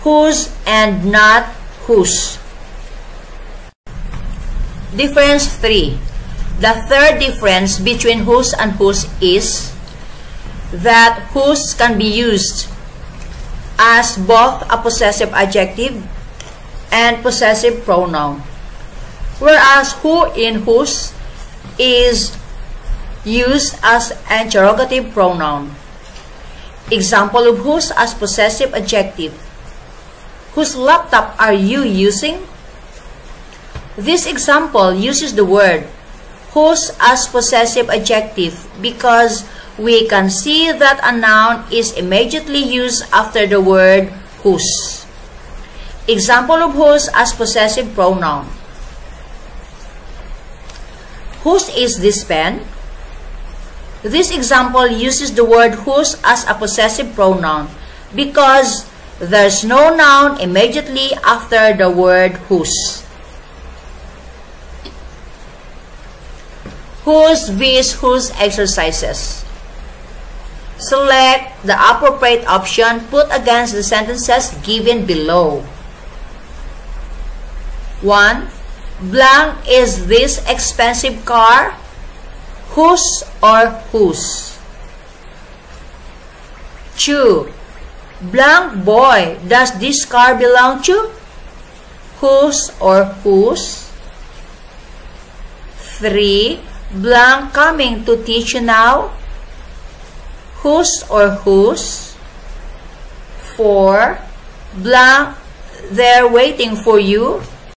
whose and not whose. Difference 3. The third difference between whose and whose is that whose can be used as both a possessive adjective and possessive pronoun, whereas who in whose is used as an interrogative pronoun. Example of whose as possessive adjective: whose laptop are you using? This example uses the word whose as possessive adjective because we can see that a noun is immediately used after the word whose. Example of whose as possessive pronoun: whose is this pen? This example uses the word whose as a possessive pronoun because there's no noun immediately after the word whose. Whose vs whose exercises. Select the appropriate option put against the sentences given below. 1. Blank is this expensive car? Whose or whose? 2. Blank boy does this car belong to? Whose or whose? 3. Blank coming to teach you now? Whose or whose? 4. Blank they're waiting for you?